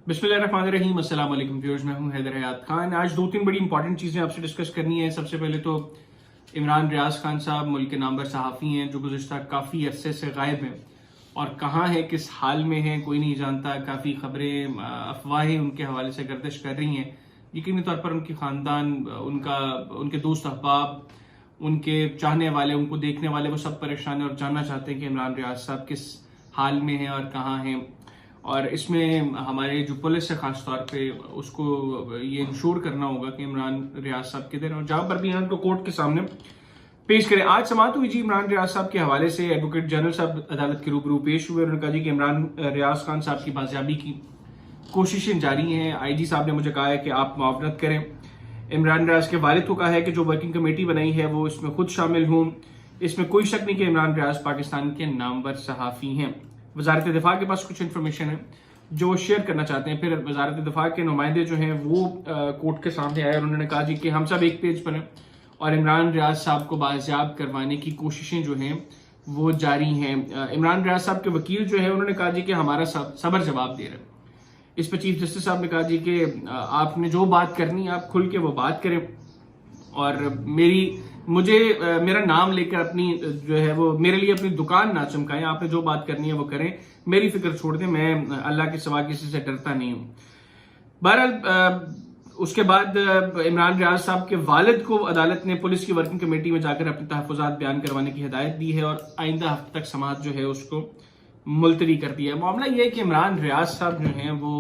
बिस्मिल्लाहिर्रहमानिर्रहीम। अस्सलाम वालेकुम व्यूअर्स, मैं हूं हैदर हयात खान। आज दो तीन बड़ी इंपॉर्टेंट चीज़ें आपसे डिस्कस करनी है। सबसे पहले तो इमरान रियाज खान साहब मुल्क के नामवर सहाफ़ी हैं जो गुज़िश्ता काफ़ी अरसे से गायब हैं और कहाँ हैं, किस हाल में हैं, कोई नहीं जानता। काफ़ी खबरें, अफवाहें उनके हवाले से गर्दिश कर रही हैं। यकीनी तौर पर उनकी ख़ानदान, उनके दोस्त अहबाब, उनके चाहने वाले, उनको देखने वाले, वो सब परेशान हैं और जानना चाहते हैं कि इमरान रियाज साहब किस हाल में हैं और कहाँ हैं। और इसमें हमारे जो पुलिस है ख़ास तौर पे उसको ये इंश्योर करना होगा कि इमरान रियाज साहब किधर हैं और जहाँ पर भी हैं उनको कोर्ट के सामने पेश करें। आज समाअत हुई जी इमरान रियाज साहब के हवाले से। एडवोकेट जनरल साहब अदालत के रूबरू पेश हुए। उन्होंने कहा जी कि इमरान रियाज खान साहब की बाजियाबी की कोशिशें जारी हैं। IG साहब ने मुझे कहा है कि आप मुआवनत करें। इमरान रियाज के वालिद को कहा है कि जो वर्किंग कमेटी बनाई है वो इसमें खुद शामिल हूँ। इसमें कोई शक नहीं कि इमरान रियाज पाकिस्तान के नामवर सहाफ़ी हैं। वजारत दिफा के पास कुछ इन्फॉर्मेशन है जो शेयर करना चाहते हैं। फिर वजारत दिफा के नुमाइंदे जो हैं वो कोर्ट के सामने आए और उन्होंने कहा जी कि हम सब एक पेज पर हैं और इमरान रियाज साहब को बाजियाब करवाने की कोशिशें जो हैं वो जारी हैं। इमरान रियाज साहब के वकील जो है उन्होंने कहा जी कि हमारा सबर जवाब दे रहे हैं। इस पर चीफ जस्टिस साहब ने कहा जी कि आपने जो बात करनी है आप खुल के वो बात करें और मेरा नाम लेकर अपनी जो है वो मेरे लिए अपनी दुकान ना चमकाएं। आपने जो बात करनी है वो करें, मेरी फिक्र छोड़ दें। मैं अल्लाह के सिवा किसी से डरता नहीं हूं। बहरहाल उसके बाद इमरान रियाज साहब के वालिद को अदालत ने पुलिस की वर्किंग कमेटी में जाकर अपने तहफ़्फ़ुज़ात बयान करवाने की हिदायत दी है और आइंदा हफ्ते तक समाअत जो है उसको मुलतवी कर दिया है। मामला यह है कि इमरान रियाज साहब जो हैं वो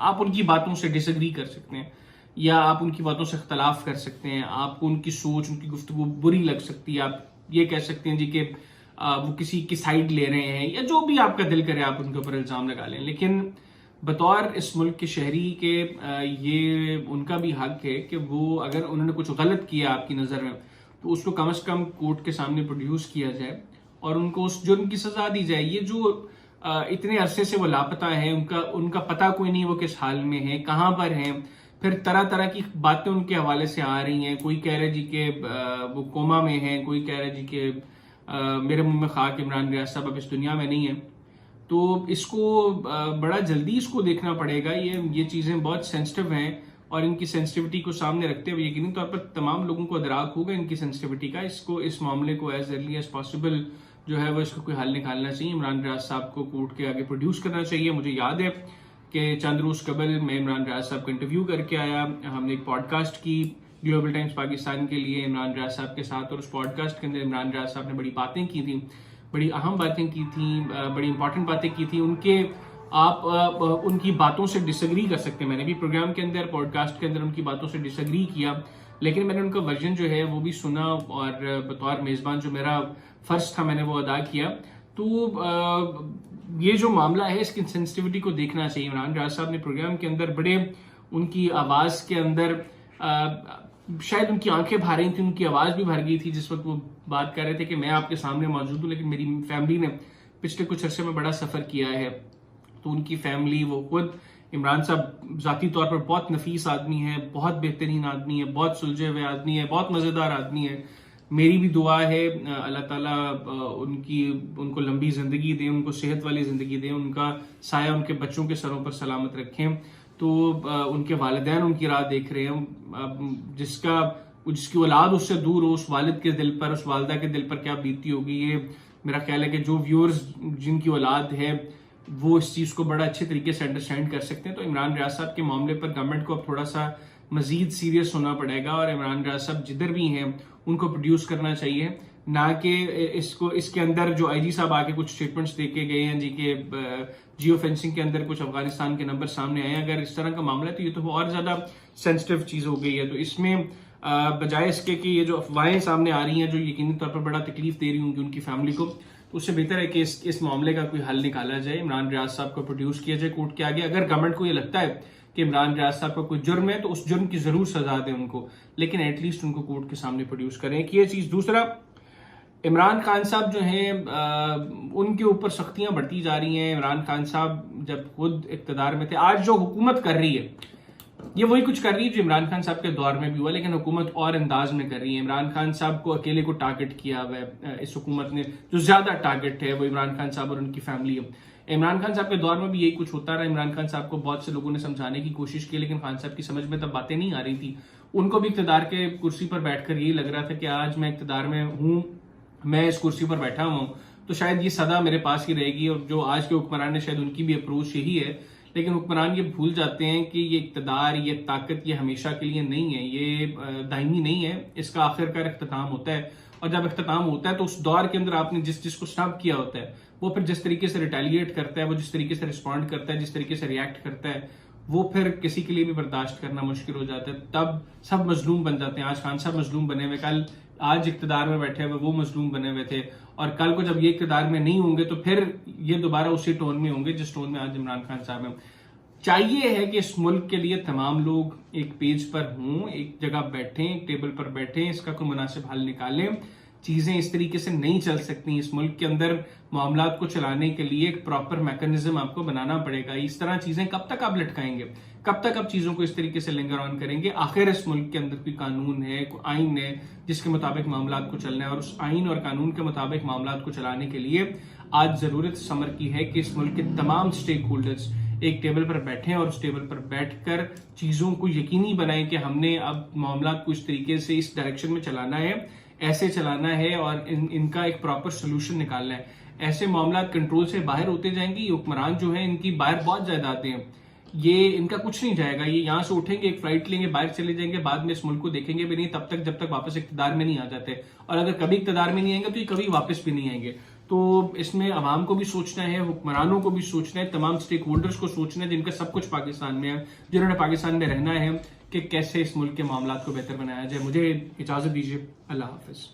आप उनकी बातों से डिसएग्री कर सकते हैं या आप उनकी बातों से इख्तलाफ कर सकते हैं। आपको उनकी सोच, उनकी गुफ्तगू बुरी लग सकती है। आप ये कह सकते हैं जी कि वो किसी की साइड ले रहे हैं या जो भी आपका दिल करे आप उनके ऊपर इल्ज़ाम लगा लें। लेकिन बतौर इस मुल्क के शहरी के ये उनका भी हक है कि वो अगर उन्होंने कुछ गलत किया आपकी नज़र में तो उसको कम से कम कोर्ट के सामने प्रोड्यूस किया जाए और उनको उस जुर्म की सजा दी जाए। ये जो इतने अरसे से वो लापता है, उनका पता कोई नहीं वो किस हाल में है, कहाँ पर हैं। फिर तरह तरह की बातें उनके हवाले से आ रही हैं। कोई कह रहे जी कि वो कोमा में हैं, कोई कह रहे जी कि मेरे मुंह में खाक, इमरान रियाज साहब अब इस दुनिया में नहीं है। तो इसको बड़ा जल्दी इसको देखना पड़ेगा। ये चीज़ें बहुत सेंसिटिव हैं और इनकी सेंसिटिविटी को सामने रखते हुए यकीनी तौर पर तमाम लोगों को अदराक होगा इनकी सेंसिटिविटी का। इस मामले को एज अर्ली एज पॉसिबल जो है वो इसको कोई हल निकालना चाहिए। इमरान रियाज साहब को कोर्ट के आगे प्रोड्यूस करना चाहिए। मुझे याद है कि चंद रोज कबल मैं इमरान रियाज साहब का इंटरव्यू करके आया। हमने एक पॉडकास्ट की ग्लोबल टाइम्स पाकिस्तान के लिए इमरान रियाज साहब के साथ और उस पॉडकास्ट के अंदर इमरान रियाज साहब ने बड़ी बातें की थी, बड़ी अहम बातें की थी, बड़ी इंपॉर्टेंट बातें की थी। आप उनकी बातों से डिसएग्री कर सकते हैं। मैंने भी प्रोग्राम के अंदर, पॉडकास्ट के अंदर उनकी बातों से डिसएग्री किया, लेकिन मैंने उनका वर्जन जो है वो भी सुना और बतौर मेज़बान जो मेरा फ़र्ज था मैंने वो अदा किया। तो ये जो मामला है इसकी सेंसिटिविटी को देखना चाहिए। इमरान रियाज साहब ने प्रोग्राम के अंदर बड़े उनकी आवाज़ के अंदर शायद उनकी आंखें भर रही थी, उनकी आवाज़ भी भर गई थी जिस वक्त वो बात कर रहे थे कि मैं आपके सामने मौजूद हूँ लेकिन मेरी फैमिली ने पिछले कुछ अरसे में बड़ा सफ़र किया है। तो उनकी फैमिली, वो खुद इमरान साहब ज़ाती तौर पर बहुत नफीस आदमी है, बहुत बेहतरीन आदमी है, बहुत सुलझे हुए आदमी है, बहुत मज़ेदार आदमी है। मेरी भी दुआ है अल्लाह ताला उनको लंबी ज़िंदगी दें, उनको सेहत वाली ज़िंदगी दें, उनका साया उनके बच्चों के सरों पर सलामत रखें। तो उनके वालिदैन उनकी राह देख रहे हैं। जिसकी औलाद उससे दूर हो उस वालिद के दिल पर, उस वालदा के दिल पर क्या बीती होगी। ये मेरा ख्याल है कि जो व्यूअर्स जिनकी औलाद है वो इस चीज़ को बड़ा अच्छे तरीके से अंडरस्टैंड कर सकते हैं। तो इमरान रियाज साहब के मामले पर गवर्नमेंट को अब थोड़ा सा मजीद सीरियस होना पड़ेगा और इमरान रियाज साहब जिधर भी हैं उनको प्रोड्यूस करना चाहिए, ना कि इसके अंदर जो IG साहब आके कुछ स्टेटमेंट्स दे के गए हैं जी के जियो फेंसिंग के अंदर कुछ अफगानिस्तान के नंबर सामने आए हैं। अगर इस तरह का मामला है तो ये तो और ज़्यादा सेंसिटिव चीज़ हो गई है। तो इसमें बजाय इसके कि ये जो अफवाहें सामने आ रही हैं जो यकीनी तौर पर बड़ा तकलीफ दे रही होंगी उनकी फैमिली को, तो उससे बेहतर है कि इस मामले का कोई हल निकाला जाए, इमरान रियाज साहब को प्रोड्यूस किया जाए कोर्ट के आगे। अगर गवर्नमेंट को ये लगता है कि इमरान रियाज साहब का कोई जुर्म है तो उस जुर्म की जरूर सजा दें उनको, लेकिन एटलीस्ट उनको कोर्ट के सामने प्रोड्यूस करें। एक ये चीज़। दूसरा, इमरान खान साहब जो हैं उनके ऊपर सख्तियां बढ़ती जा रही हैं। इमरान खान साहब जब खुद इक़्तिदार में थे, आज जो हुकूमत कर रही है ये वही कुछ कर रही है जो इमरान खान साहब के दौर में भी हुआ, लेकिन हुकूमत और अंदाज में कर रही है। इमरान खान साहब को अकेले को टारगेट किया हुआ है इस हुकूमत ने। जो ज्यादा टारगेट है वो इमरान खान साहब और उनकी फैमिली है। इमरान खान साहब के दौर में भी यही कुछ होता रहा। इमरान खान साहब को बहुत से लोगों ने समझाने की कोशिश की, लेकिन खान साहब की समझ में तब बातें नहीं आ रही थी। उनको भी इक्तदार के कुर्सी पर बैठकर यही लग रहा था कि आज मैं इक्तदार में हूं, मैं इस कुर्सी पर बैठा हुआ हूं, तो शायद ये सदा मेरे पास ही रहेगी। और जो आज के हुक्मरान है शायद उनकी भी अप्रोच यही है, लेकिन हुक्मरान ये भूल जाते हैं कि ये इक्तदार, ये ताकत, ये हमेशा के लिए नहीं है, ये दायमी नहीं है। इसका आखिरकार इख्तिताम होता है, और जब इख्तिताम होता है तो उस दौर के अंदर आपने जिस जिसको स्नब किया होता है वो फिर जिस तरीके से रिटेलिएट करता है, वो जिस तरीके से रिस्पॉन्ड करता है, जिस तरीके से रिएक्ट करता है, वो फिर किसी के लिए भी बर्दाश्त करना मुश्किल हो जाता है। तब सब मजलूम बन जाते हैं। आज खान साहब मजलूम बने हुए, कल आज इक्तदार में बैठे हुए वो मजलूम बने हुए थे, और कल को जब ये इक्तदार में नहीं होंगे तो फिर ये दोबारा उसी टोन में होंगे जिस टोन में आज इमरान खान साहब हैं। चाहिए है कि इस मुल्क के लिए तमाम लोग एक पेज पर हों, एक जगह बैठें, एक टेबल पर बैठें, इसका कोई मुनासिब हल निकालें। चीजें इस तरीके से नहीं चल सकती। इस मुल्क के अंदर मामलात को चलाने के लिए एक प्रॉपर मैकेनिज्म आपको बनाना पड़ेगा। इस तरह चीजें कब तक आप लटकाएंगे, कब तक आप चीजों को इस तरीके से लिंगर ऑन करेंगे? आखिर इस मुल्क के अंदर कोई कानून है, कोई आइन है जिसके मुताबिक मामलात को चलना है, और उस आइन और कानून के मुताबिक मामलात को चलाने के लिए आज जरूरत समर की है कि इस मुल्क के तमाम स्टेक होल्डर्स एक टेबल पर बैठें और उस टेबल पर बैठकर चीजों को यकीनी बनाएं कि हमने अब मामलात को इस तरीके से इस डायरेक्शन में चलाना है, ऐसे चलाना है, और इनका एक प्रॉपर सोल्यूशन निकालना है। ऐसे मामलात कंट्रोल से बाहर होते जाएंगे। ये हुक्मरान जो हैं इनकी बाहर बहुत जायदादें हैं, ये इनका कुछ नहीं जाएगा। ये यहाँ से उठेंगे, एक फ्लाइट लेंगे, बाहर चले जाएंगे, बाद में इस मुल्क को देखेंगे भी नहीं तब तक जब तक वापस इक्तदार में नहीं आ जाते। और अगर कभी इक्तदार में नहीं आएंगे तो ये कभी वापस भी नहीं आएंगे। तो इसमें अवाम को भी सोचना है, हुक्मरानों को भी सोचना है, तमाम स्टेक होल्डर्स को सोचना है जिनका सब कुछ पाकिस्तान में है, जिन्होंने पाकिस्तान में रहना है, कि कैसे इस मुल्क के मामलात को बेहतर बनाया जाए। मुझे इजाजत दीजिए। अल्लाह हाफिज।